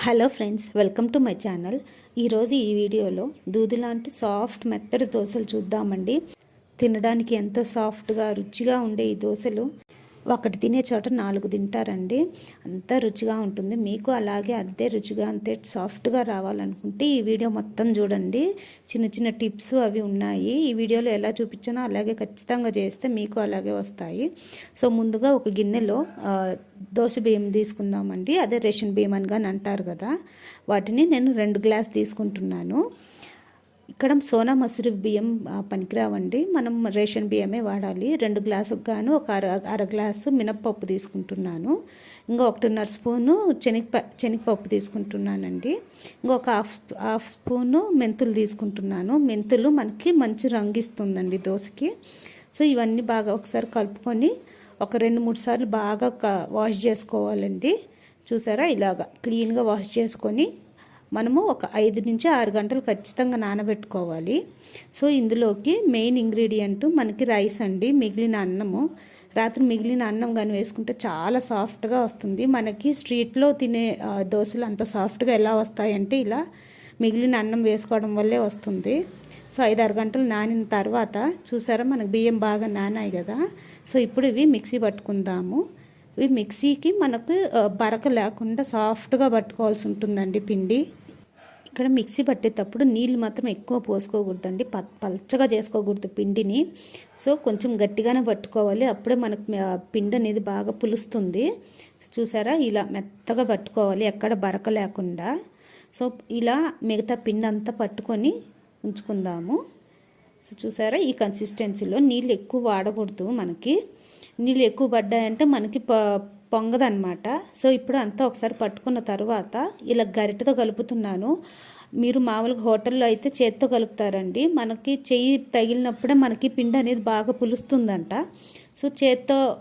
Hello friends, welcome to my channel. ఈరోజు ఈ వీడియోలో దూది లాంటి సాఫ్ట్ మెత్తడి దోశలు చూద్దామండి. తినడానికి ఎంతో సాఫ్ట్గా రుచిగా ఉండే ఈ దోశలు ఒకటి తినే చోట 4 తింటారండి. అంత రుచిగా ఉంటుంది. మీకు అలాగే అదే రుచిగా అంతే సాఫ్ట్గా రావాలనుకుంటే ఈ వీడియో మొత్తం చూడండి. చిన్న చిన్న టిప్స్ అవి ఉన్నాయి. ఈ వీడియోలో ఎలా చూపించానో అలాగే ఖచ్చితంగా చేస్తే మీకు అలాగే వస్తాయి. సో ముందుగా ఒక గిన్నెలో దోశ బియ్యం తీసుకుందామండి. అదే రేషన్ బియ్యం అని కానీ అంటారు కదా, వాటిని నేను 2 గ్లాస్ తీసుకుంటున్నాను. ఇక్కడ సోనా మసూరి బియ్యం పనికిరావండి, మనం రేషన్ బియ్యమే వాడాలి. 2 గ్లాసుకు గాను ఒక అర గ్లాసు మినప్పప్పు తీసుకుంటున్నాను. ఇంకా 1.5 స్పూను శనగపప్పు తీసుకుంటున్నానండి. ఇంకొక హాఫ్ స్పూను మెంతులు తీసుకుంటున్నాను. మెంతులు మనకి మంచి రంగు ఇస్తుందండి దోశకి. సో ఇవన్నీ బాగా ఒకసారి కలుపుకొని ఒక 2-3 సార్లు బాగా వాష్ చేసుకోవాలండి. చూసారా, ఇలాగా క్లీన్గా వాష్ చేసుకొని మనము ఒక 5 నుంచి 6 గంటలు ఖచ్చితంగా నానబెట్టుకోవాలి. సో ఇందులోకి మెయిన్ ఇంగ్రీడియంట్ మనకి రైస్ అండి. మిగిలిన అన్నము, రాత్రి మిగిలిన అన్నం కానీ వేసుకుంటే చాలా సాఫ్ట్గా వస్తుంది. మనకి స్ట్రీట్లో తినే దోశలు అంత సాఫ్ట్గా ఎలా వస్తాయంటే ఇలా మిగిలిన అన్నం వేసుకోవడం వల్లే వస్తుంది. సో 5-6 గంటలు నానిన తర్వాత చూసారా, మనకు బియ్యం బాగా నానాయి కదా. సో ఇప్పుడు ఇవి మిక్సీ పట్టుకుందాము. ఇవి మిక్సీకి మనకు బరక లేకుండా సాఫ్ట్గా పట్టుకోవాల్సి ఉంటుందండి పిండి. ఇక్కడ మిక్సీ పట్టేటప్పుడు నీళ్ళు మాత్రం ఎక్కువ పోసుకోకూడదండి, పల్చగా చేసుకోకూడదు పిండిని. సో కొంచెం గట్టిగానే పట్టుకోవాలి, అప్పుడే మనకు పిండి అనేది బాగా పులుస్తుంది. చూసారా, ఇలా మెత్తగా పట్టుకోవాలి, ఎక్కడ బరక లేకుండా. సో ఇలా మిగతా పిండి అంతా పట్టుకొని ఉంచుకుందాము. సో చూసారా, ఈ కన్సిస్టెన్సీలో నీళ్ళు ఎక్కువ వాడకూడదు. మనకి నీళ్ళు ఎక్కువ పడ్డాయంటే మనకి పొంగదనమాట. సో ఇప్పుడు అంతా ఒకసారి పట్టుకున్న తర్వాత ఇలా గరిటెతో కలుపుతున్నాను. మీరు మామూలుగా హోటల్లో అయితే చేత్తో కలుపుతారండి. మనకి చెయ్యి తగిలినప్పుడే మనకి పిండి అనేది బాగా పులుస్తుందంట. సో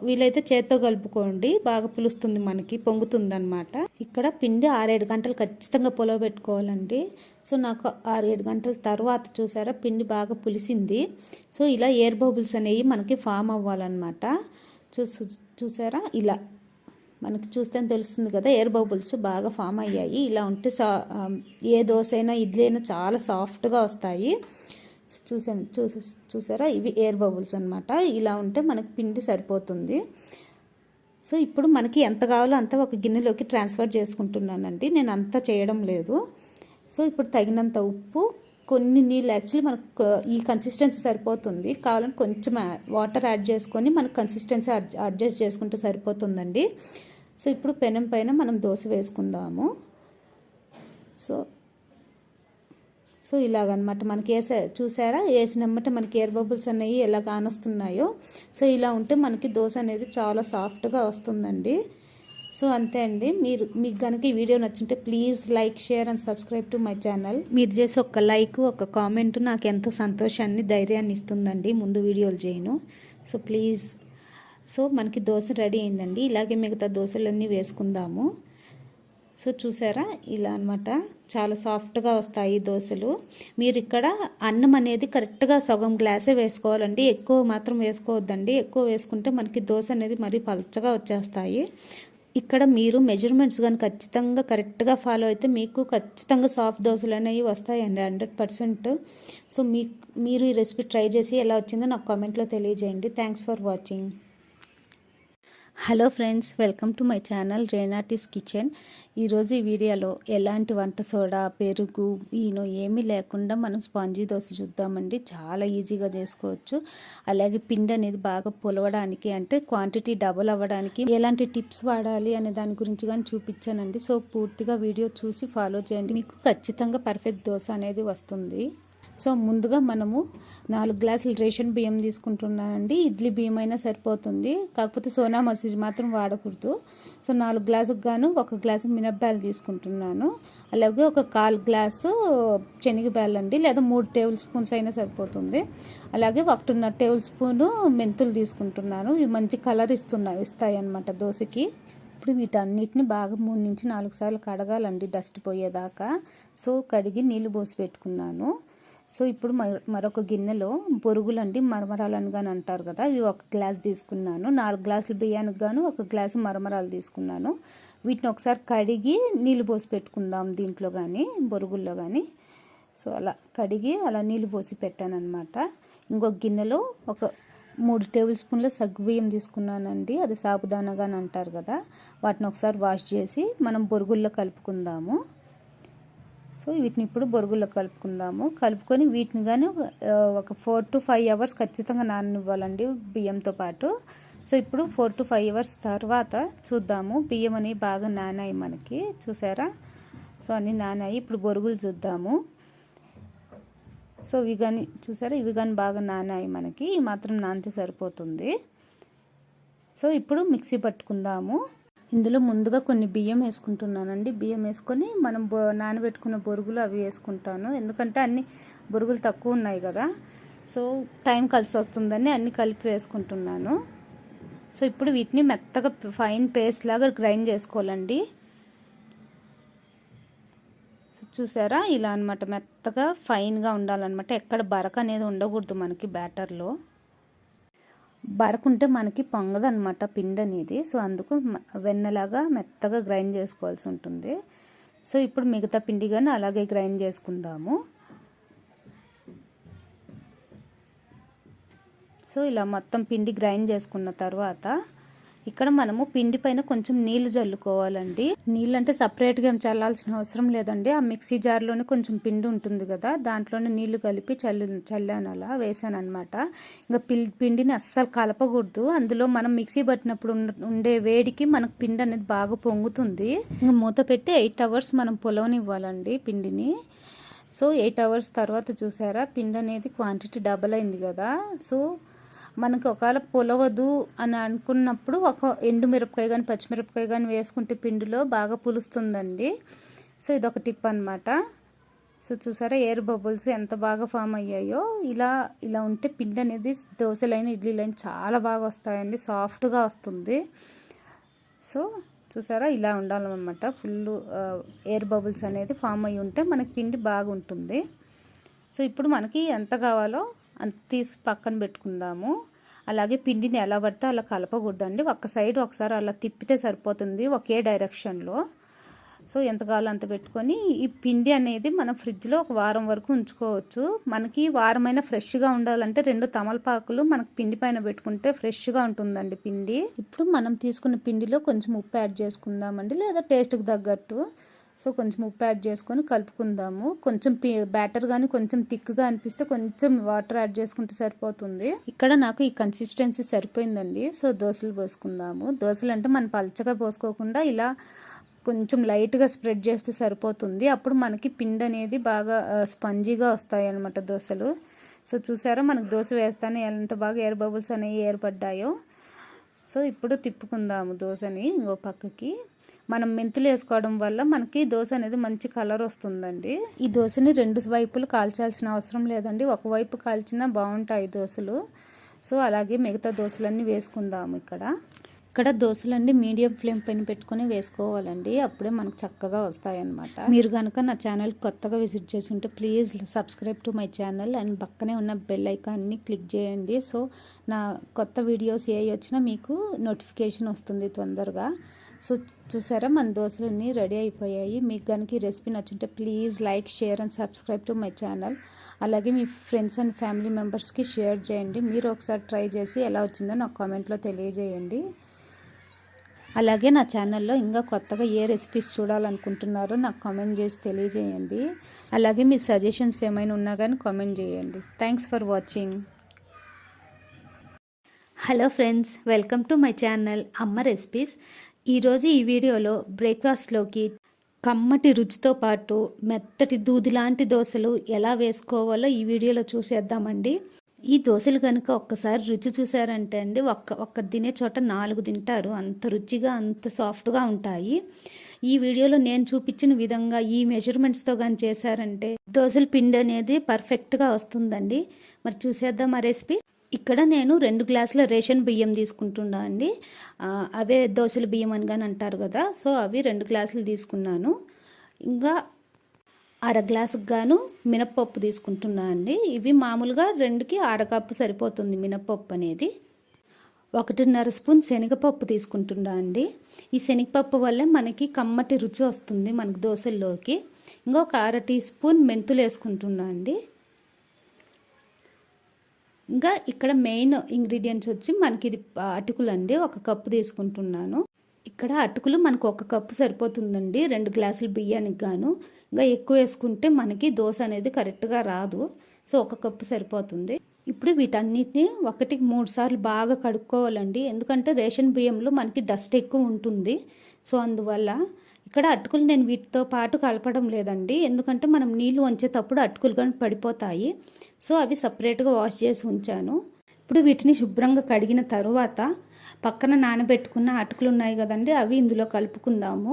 వీలైతే చేత్తో కలుపుకోండి, బాగా పులుస్తుంది, మనకి పొంగుతుంది అనమాట. ఇక్కడ పిండి 6-7 గంటలు ఖచ్చితంగా పులవబెట్టుకోవాలండి. సో నాకు 6-7 గంటల తర్వాత చూసారా, పిండి బాగా పులిసింది. సో ఇలా ఎయిర్ బబుల్స్ అనేవి మనకి ఫామ్ అవ్వాలన్నమాట. చూసారా, ఇలా మనకి చూస్తే తెలుస్తుంది కదా, ఎయిర్ బబుల్స్ బాగా ఫామ్ అయ్యాయి. ఇలా ఉంటే ఏ దోశ అయినా ఇడ్లీ అయినా చాలా సాఫ్ట్గా వస్తాయి. చూసారా, ఇవి ఎయిర్ బబుల్స్ అనమాట. ఇలా ఉంటే మనకి పిండి సరిపోతుంది. సో ఇప్పుడు మనకి ఎంత కావాలో అంత ఒక గిన్నెలోకి ట్రాన్స్ఫర్ చేసుకుంటున్నానండి. నేను అంతా చేయడం లేదు. సో ఇప్పుడు తగినంత ఉప్పు, కొన్ని నీళ్ళు, యాక్చువల్లీ మనకు ఈ కన్సిస్టెన్సీ సరిపోతుంది. కావాలంటే కొంచెం వాటర్ యాడ్ చేసుకొని మనకు కన్సిస్టెన్సీ అడ్జస్ట్ చేసుకుంటే సరిపోతుందండి. సో ఇప్పుడు పెనం పైన మనం దోశ వేసుకుందాము. సో ఇలాగనమాట మనకి చూసారా, వేసినమ్మట మనకి ఎయిర్ బబుల్స్ అనేవి ఎలా కానొస్తున్నాయో. సో ఇలా ఉంటే మనకి దోశ అనేది చాలా సాఫ్ట్గా వస్తుందండి. సో అంతే అండి. మీకు కనుక ఈ వీడియో నచ్చుంటే please like, share and subscribe to my channel. మీరు చేసి ఒక లైక్, ఒక కామెంట్ నాకు ఎంతో సంతోషాన్ని, ధైర్యాన్ని ఇస్తుందండి ముందు వీడియోలు చేయను. So please. సో మనకి దోశ రెడీ అయిందండి. ఇలాగే మిగతా దోశలన్నీ వేసుకుందాము. సో చూసారా, ఇలా అనమాట చాలా సాఫ్ట్గా వస్తాయి దోశలు. మీరు ఇక్కడ అన్నం అనేది కరెక్ట్గా సగం గ్లాసే వేసుకోవాలండి, ఎక్కువ మాత్రం వేసుకోవద్దండి. ఎక్కువ వేసుకుంటే మనకి దోశ అనేది మరీ పల్చగా వచ్చేస్తాయి. ఇక్కడ మీరు మెజర్మెంట్స్ కానీ ఖచ్చితంగా కరెక్ట్గా ఫాలో అయితే మీకు ఖచ్చితంగా సాఫ్ట్ దోశలు అనేవి వస్తాయండి 100%. సో మీరు ఈ రెసిపీ ట్రై చేసి ఎలా వచ్చిందో నాకు కామెంట్లో తెలియజేయండి. Thanks for watching. Hello friends, welcome to my channel రేనాటీస్ kitchen. ఈరోజు ఈ వీడియోలో ఎలాంటి వంట సోడా, పెరుగు, ఏమీ లేకుండా మనం స్పాంజీ దోశ చూద్దామండి. చాలా ఈజీగా చేసుకోవచ్చు. అలాగే పిండి అనేది బాగా పులవడానికి, అంటే క్వాంటిటీ డబుల్ అవ్వడానికి ఎలాంటి టిప్స్ వాడాలి అనే దాని గురించి కానీ చూపించానండి. సో పూర్తిగా వీడియో చూసి ఫాలో చేయండి, మీకు ఖచ్చితంగా పర్ఫెక్ట్ దోశ అనేది వస్తుంది. సో ముందుగా మనము 4 గ్లాసులు రేషన్ బియ్యం తీసుకుంటున్నానండి. ఇడ్లీ బియ్యం అయినా సరిపోతుంది, కాకపోతే సోనా మసూరి మాత్రం వాడకూడదు. సో 4 గ్లాసుకు గాను 1 గ్లాసు మినప్పాలు తీసుకుంటున్నాను. అలాగే ఒక 1/4 గ్లాసు శనగపాలు అండి, లేదా 3 టేబుల్ స్పూన్స్ అయినా సరిపోతుంది. అలాగే 1.5 టేబుల్ స్పూను మెంతులు తీసుకుంటున్నాను. ఇవి మంచి కలర్ ఇస్తాయి అన్నమాట దోశకి. ఇప్పుడు వీటన్నిటిని బాగా 3 నుంచి 4 సార్లు కడగాలండి, డస్ట్ పోయేదాకా. సో కడిగి నీళ్ళు పోసి పెట్టుకున్నాను. సో ఇప్పుడు మరొక గిన్నెలో బొరుగులండి, మరమరాలని కానీ అంటారు కదా, ఇవి 1 గ్లాస్ తీసుకున్నాను. 4 గ్లాసులు బియ్యానికి గాను 1 గ్లాసు మరమరాలు తీసుకున్నాను. వీటిని ఒకసారి కడిగి నీళ్ళు పోసి పెట్టుకుందాం దీంట్లో కానీ బొరుగుల్లో కానీ. సో అలా కడిగి అలా నీళ్ళు పోసి పెట్టాను అనమాట. ఇంకొక గిన్నెలో ఒక 3 టేబుల్ స్పూన్ల సగ్గుబియ్యం తీసుకున్నానండి. అది సాబుదానాగా అని అంటారు కదా. వాటిని ఒకసారి వాష్ చేసి మనం బొరుగుల్లో కలుపుకుందాము. సో వీటిని ఇప్పుడు బొరుగుల్లో కలుపుకుందాము. కలుపుకొని వీటిని కానీ ఒక 4 to 5 అవర్స్ ఖచ్చితంగా నాననివ్వాలండి బియ్యంతో పాటు. సో ఇప్పుడు 4 to 5 అవర్స్ తర్వాత చూద్దాము. బియ్యం అనేవి బాగా నానాయి మనకి, చూసారా. సో అన్నీ నానాయి. ఇప్పుడు బొరుగులు చూద్దాము. సో ఇవి కానీ చూసారా, ఇవి కానీ బాగా నానాయి మనకి. ఈ మాత్రం నానితే సరిపోతుంది. సో ఇప్పుడు మిక్సీ పట్టుకుందాము. ఇందులో ముందుగా కొన్ని బియ్యం వేసుకుంటున్నానండి. బియ్యం వేసుకొని మనం నానబెట్టుకున్న బొరుగులు అవి వేసుకుంటాను. ఎందుకంటే అన్ని బొరుగులు తక్కువ ఉన్నాయి కదా, సో టైం కలిసి వస్తుందని అన్ని కలిపి వేసుకుంటున్నాను. సో ఇప్పుడు వీటిని మెత్తగా ఫైన్ పేస్ట్ లాగా గ్రైండ్ చేసుకోవాలండి. చూసారా, ఇలా అనమాట. మెత్తగా ఫైన్గా ఉండాలన్నమాట. ఎక్కడ బరక అనేది ఉండకూడదు మనకి బ్యాటర్లో. బరకుంటే మనకి పొంగదనమాట పిండి అనేది. సో అందుకు వెన్నలాగా మెత్తగా గ్రైండ్ చేసుకోవాల్సి ఉంటుంది. సో ఇప్పుడు మిగతా పిండి కానీ అలాగే గ్రైండ్ చేసుకుందాము. సో ఇలా మొత్తం పిండి గ్రైండ్ చేసుకున్న తర్వాత ఇక్కడ మనము పిండి పైన కొంచెం నీళ్లు చల్లుకోవాలండి. నీళ్ళు అంటే సపరేట్గా ఏం చల్లాల్సిన అవసరం లేదండి. ఆ మిక్సీ జార్లోనే కొంచెం పిండి ఉంటుంది కదా, దాంట్లోనే నీళ్లు కలిపి చల్లాను, అలా వేసాను అనమాట. ఇంకా పిండిని అస్సలు కలపకూడదు. అందులో మనం మిక్సీ పట్టినప్పుడు ఉండే వేడికి మనకు పిండి అనేది బాగా పొంగుతుంది. ఇంకా మూత పెట్టి 8 అవర్స్ మనం పొలవనివ్వాలండి పిండిని. సో 8 అవర్స్ తర్వాత చూసారా, పిండి అనేది క్వాంటిటీ డబల్ అయింది కదా. సో మనకు ఒకవేళ పొలవదు అని అనుకున్నప్పుడు ఒక ఎండుమిరపకాయ కానీ పచ్చిమిరపకాయ కానీ వేసుకుంటే పిండిలో బాగా పులుస్తుందండి. సో ఇదొక టిప్ అనమాట. సో చూసారా, ఎయిర్ బబుల్స్ ఎంత బాగా ఫామ్ అయ్యాయో. ఇలా ఉంటే పిండి అనేది దోశలైన ఇడ్లీలైన చాలా బాగా వస్తాయండి, సాఫ్ట్గా వస్తుంది. సో చూసారా, ఇలా ఉండాలన్నమాట. ఫుల్ ఎయిర్ బబుల్స్ అనేది ఫామ్ అయ్యి ఉంటే మనకి పిండి బాగుంటుంది. సో ఇప్పుడు మనకి ఎంత కావాలో అంత తీసి పక్కన పెట్టుకుందాము. అలాగే పిండిని ఎలా పడితే అలా కలపకూడదండి. ఒక్క సైడ్ ఒకసారి అలా తిప్పితే సరిపోతుంది, ఒకే డైరెక్షన్లో. సో ఎంత కావాలో అంత పెట్టుకొని ఈ పిండి అనేది మనం ఫ్రిడ్జ్లో ఒక వారం వరకు ఉంచుకోవచ్చు. మనకి వారమైనా ఫ్రెష్గా ఉండాలంటే 2 తమలపాకులు మనకు పిండి పైన పెట్టుకుంటే ఫ్రెష్గా ఉంటుందండి పిండి. ఇప్పుడు మనం తీసుకున్న పిండిలో కొంచెం ఉప్పు యాడ్ చేసుకుందామండి, లేదా టేస్ట్కి తగ్గట్టు. సో కొంచెం ఉప్పు యాడ్ చేసుకొని కలుపుకుందాము. కొంచెం బ్యాటర్ కానీ కొంచెం థిక్గా అనిపిస్తే కొంచెం వాటర్ యాడ్ చేసుకుంటే సరిపోతుంది. ఇక్కడ నాకు ఈ కన్సిస్టెన్సీ సరిపోయిందండి. సో దోశలు పోసుకుందాము. దోశలు అంటే మనం పల్చగా పోసుకోకుండా ఇలా కొంచెం లైట్గా స్ప్రెడ్ చేస్తే సరిపోతుంది. అప్పుడు మనకి పిండి అనేది బాగా స్పంజీగా వస్తాయి అన్నమాట దోశలు. సో చూసారా, మనకు దోశ వేస్తానే ఎంత బాగా ఎయిర్ బబుల్స్ అనేవి ఏర్పడ్డాయో. సో ఇప్పుడు తిప్పుకుందాము దోశని ఇంకో పక్కకి. మనం మెంతులు వేసుకోవడం వల్ల మనకి దోశ అనేది మంచి కలర్ వస్తుందండి. ఈ దోశని 2 వైపులు కాల్చాల్సిన అవసరం లేదండి, ఒకవైపు కాల్చినా బాగుంటాయి దోశలు. సో అలాగే మిగతా దోశలన్నీ వేసుకుందాము. ఇక్కడ దోశలన్నీ మీడియం ఫ్లేమ్ పైన పెట్టుకొని వేసుకోవాలండి, అప్పుడే మనకు చక్కగా వస్తాయన్నమాట. మీరు కనుక నా ఛానల్ కొత్తగా విజిట్ చేసి ఉంటే please subscribe to my channel and పక్కనే ఉన్న బెల్ ఐకాన్ని క్లిక్ చేయండి. సో నా కొత్త వీడియోస్ ఏ వచ్చినా మీకు నోటిఫికేషన్ వస్తుంది తొందరగా. సో చూసారా, మన దోశలన్నీ రెడీ అయిపోయాయి. మీకు కనుక ఈ రెసిపీ నచ్చుంటే please like, share and subscribe to my channel. అలాగే మీ ఫ్రెండ్స్ అండ్ ఫ్యామిలీ మెంబర్స్కి షేర్ చేయండి. మీరు ఒకసారి ట్రై చేసి ఎలా వచ్చిందో నాకు కామెంట్లో తెలియజేయండి. అలాగే నా ఛానల్లో ఇంకా కొత్తగా ఏ రెసిపీస్ చూడాలనుకుంటున్నారో నాకు కామెంట్ చేసి తెలియజేయండి. అలాగే మీ సజెషన్స్ ఏమైనా ఉన్నా కానీ కామెంట్ చేయండి. Thanks for watching. Hello friends, welcome to my channel అమ్మ రెసిపీస్. ఈరోజు ఈ వీడియోలో బ్రేక్ఫాస్ట్లోకి కమ్మటి రుచితో పాటు మెత్తటి దూది లాంటి దోశలు ఎలా వేసుకోవాలో ఈ వీడియోలో చూసేద్దామండి. ఈ దోశలు కనుక ఒక్కసారి రుచి చూసారంటే అండి ఒక్కటి తినే చోట 4 తింటారు, అంత రుచిగా అంత సాఫ్ట్గా ఉంటాయి. ఈ వీడియోలో నేను చూపించిన విధంగా ఈ మెజర్మెంట్స్తో కానీ చేశారంటే దోశల పిండి అనేది పర్ఫెక్ట్గా వస్తుందండి. మరి చూసేద్దాం ఆ రెసిపీ. ఇక్కడ నేను 2 గ్లాసుల రేషన్ బియ్యం తీసుకుంటున్నా అండి. అవే దోశల బియ్యం అని కానీ అంటారు కదా. సో అవి 2 గ్లాసులు తీసుకున్నాను. ఇంకా 1/2 గ్లాసుకు గాను మినప్పప్పు తీసుకుంటున్నా అండి. ఇవి మామూలుగా 2కి 1/2 కప్పు సరిపోతుంది మినప్పప్పు అనేది. 1.5 స్పూన్ శనగపప్పు తీసుకుంటున్నా అండి. ఈ శనగపప్పు వల్ల మనకి కమ్మటి రుచి వస్తుంది మనకి దోశల్లోకి. ఇంకొక 1/2 టీ స్పూన్ మెంతులు వేసుకుంటున్నా అండి. ఇంకా ఇక్కడ మెయిన్ ఇంగ్రీడియంట్స్ వచ్చి మనకి ఇది అటుకులు అండి. 1 కప్పు తీసుకుంటున్నాను. ఇక్కడ అటుకులు మనకు 1 కప్పు సరిపోతుందండి 2 గ్లాసులు బియ్యానికి గాను. ఇంకా ఎక్కువ వేసుకుంటే మనకి దోశ అనేది కరెక్ట్గా రాదు. సో 1 కప్పు సరిపోతుంది. ఇప్పుడు వీటన్నిటిని 1కి 3 సార్లు బాగా కడుక్కోవాలండి. ఎందుకంటే రేషన్ బియ్యంలో మనకి డస్ట్ ఎక్కువ ఉంటుంది. సో అందువల్ల ఇక్కడ అటుకులు నేను వీటితో పాటు కలపడం లేదండి. ఎందుకంటే మనం నీళ్లు వంచేటప్పుడు అటుకులు కానీ పడిపోతాయి. సో అవి సపరేట్గా వాష్ చేసి ఉంచాను. ఇప్పుడు వీటిని శుభ్రంగా కడిగిన తర్వాత పక్కన నానబెట్టుకున్న అటుకులు ఉన్నాయి కదండి, అవి ఇందులో కలుపుకుందాము.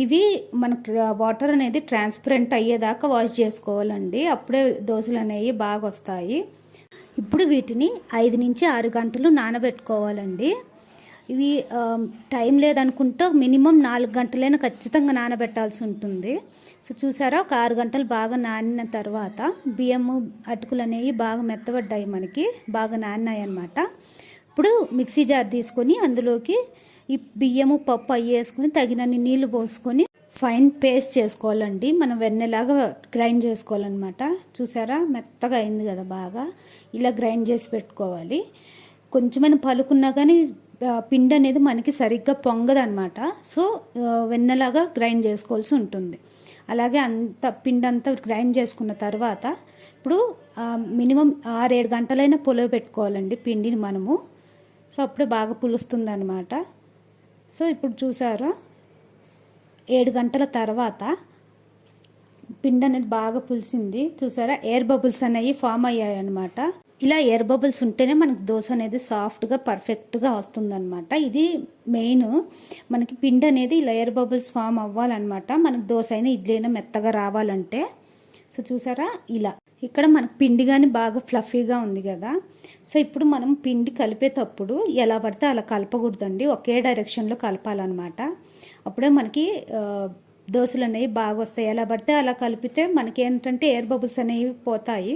ఇవి మనకు వాటర్ అనేది ట్రాన్స్పరెంట్ అయ్యేదాకా వాష్ చేసుకోవాలండి. అప్పుడే దోశలు అనేవి బాగా వస్తాయి. ఇప్పుడు వీటిని 5 నుంచి 6 గంటలు నానబెట్టుకోవాలండి. ఇవి టైం లేదనుకుంటే మినిమం 4 గంటలైనా ఖచ్చితంగా నానబెట్టాల్సి ఉంటుంది. సో చూసారా, ఒక 6 గంటలు బాగా నానిన తర్వాత బియ్యము అటుకులు అనేవి బాగా మెత్తబడ్డాయి, మనకి బాగా నానినాయి అన్నమాట. ఇప్పుడు మిక్సీ జార్ తీసుకొని అందులోకి ఈ బియ్యము పప్పు అవి వేసుకొని తగినన్ని నీళ్లు పోసుకొని ఫైన్ పేస్ట్ చేసుకోవాలండి. మనం వెన్నెలాగా గ్రైండ్ చేసుకోవాలన్నమాట. చూసారా, మెత్తగా అయింది కదా, బాగా ఇలా గ్రైండ్ చేసి పెట్టుకోవాలి. కొంచెమైనా పలుకున్నా కానీ పిండి అనేది మనకి సరిగ్గా పొంగదన్నమాట. సో వెన్నెలాగా గ్రైండ్ చేసుకోవాల్సి ఉంటుంది. అలాగే అంత పిండి అంతా గ్రైండ్ చేసుకున్న తర్వాత ఇప్పుడు మినిమం 6-7 గంటలైనా పులవ పెట్టుకోవాలండి పిండిని మనము. సో అప్పుడే బాగా పులుస్తుంది అనమాట. సో ఇప్పుడు చూసారా, 7 గంటల తర్వాత పిండి అనేది బాగా పులిసింది. చూసారా, ఎయిర్ బబుల్స్ అనేవి ఫామ్ అయ్యాయి అనమాట. ఇలా ఎయిర్ బబుల్స్ ఉంటేనే మనకి దోశ అనేది సాఫ్ట్గా పర్ఫెక్ట్గా వస్తుందన్నమాట. ఇది మెయిన్. మనకి పిండి అనేది ఇలా ఎయిర్ బబుల్స్ ఫామ్ అవ్వాలన్నమాట. మనకి దోశ అయినా ఇడ్లీ అయినా మెత్తగా రావాలంటే. సో చూసారా, ఇలా ఇక్కడ మనకు పిండి కానీ బాగా ఫ్లఫీగా ఉంది కదా. సో ఇప్పుడు మనం పిండి కలిపేటప్పుడు ఎలా పడితే అలా కలపకూడదండి, ఒకే డైరెక్షన్లో కలపాలన్నమాట. అప్పుడే మనకి దోశలు అనేవి బాగా వస్తాయి. ఎలా పడితే అలా కలిపితే మనకి ఏంటంటే ఎయిర్ బబుల్స్ అనేవి పోతాయి.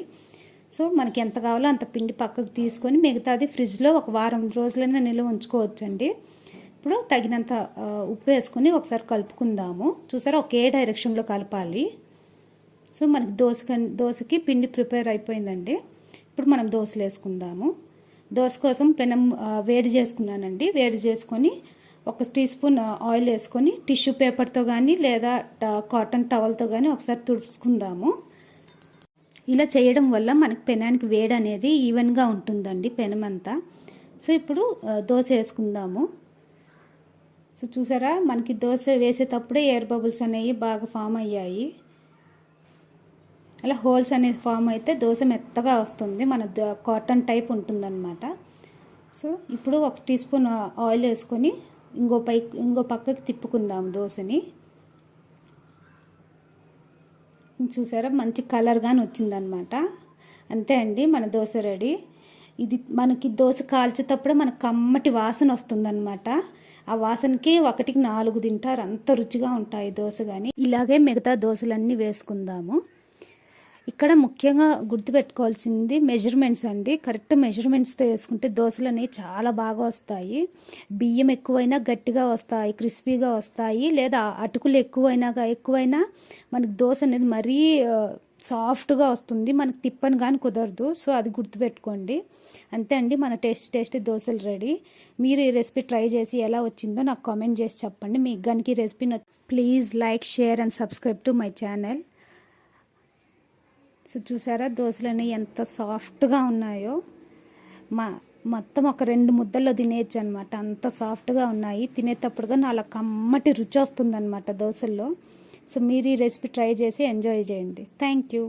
సో మనకి ఎంత కావాలో అంత పిండి పక్కకు తీసుకొని మిగతాది ఫ్రిడ్జ్లో ఒక వారం రోజులైనా నిల్వ ఉంచుకోవచ్చండి. ఇప్పుడు తగినంత ఉప్పు వేసుకొని ఒకసారి కలుపుకుందాము. చూసారా, ఒకే డైరెక్షన్లో కలపాలి. సో మనకి దోశకి పిండి ప్రిపేర్ అయిపోయిందండి. ఇప్పుడు మనం దోశలు వేసుకుందాము. దోశ కోసం పెనం వేడి చేసుకున్నానండి. వేడి చేసుకొని 1 టీ స్పూన్ ఆయిల్ వేసుకొని టిష్యూ పేపర్తో కానీ లేదా కాటన్ టవల్తో కానీ ఒకసారి తుడుచుకుందాము. ఇలా చేయడం వల్ల మనకి పెనానికి వేడి అనేది ఈవెన్గా ఉంటుందండి, పెనం అంతా. సో ఇప్పుడు దోశ వేసుకుందాము. సో చూసారా, మనకి దోశ వేసేటప్పుడే ఎయిర్ బబుల్స్ అనేవి బాగా ఫామ్ అయ్యాయి. అలా హోల్స్ అనేది ఫామ్ అయితే దోశ మెత్తగా వస్తుంది, మన కాటన్ టైప్ ఉంటుందన్నమాట. సో ఇప్పుడు 1 టీ స్పూన్ ఆయిల్ వేసుకొని ఇంకో పక్కకి తిప్పుకుందాం దోశని. చూసారా, మంచి కలర్గానే వచ్చిందనమాట. అంతే అండి, మన దోశ రెడీ. ఇది మనకి దోశ కాల్చేటప్పుడే మనకు కమ్మటి వాసన వస్తుందన్నమాట. ఆ వాసనకి 1కి 4 తింటారు, అంత రుచిగా ఉంటాయి దోశ. కానీ ఇలాగే మిగతా దోశలన్నీ వేసుకుందాము. ఇక్కడ ముఖ్యంగా గుర్తుపెట్టుకోవాల్సింది మెజర్మెంట్స్ అండి. కరెక్ట్ మెజర్మెంట్స్తో వేసుకుంటే దోశలు అనేవి చాలా బాగా వస్తాయి. బియ్యం ఎక్కువైనా గట్టిగా వస్తాయి, క్రిస్పీగా వస్తాయి. లేదా అటుకులు ఎక్కువైనా మనకి దోశ అనేది మరీ సాఫ్ట్గా వస్తుంది, మనకి తిప్పని కానీ కుదరదు. సో అది గుర్తుపెట్టుకోండి. అంతే అండి, మన టేస్టీ దోశలు రెడీ. మీరు ఈ రెసిపీ ట్రై చేసి ఎలా వచ్చిందో నాకు కామెంట్ చేసి చెప్పండి. మీకు కనుక ఈ recipe please like, share and subscribe to my channel. So చూసారా, దోశలు అనేవి ఎంత సాఫ్ట్గా ఉన్నాయో. మొత్తం ఒక 2 ముద్దల్లో తినేయచ్చు అనమాట, అంత సాఫ్ట్గా ఉన్నాయి. తినేటప్పుడుగా అలా కమ్మటి రుచి వస్తుందన్నమాట దోశల్లో. సో మీరు ఈ రెసిపీ ట్రై చేసి ఎంజాయ్ చేయండి. Thank you.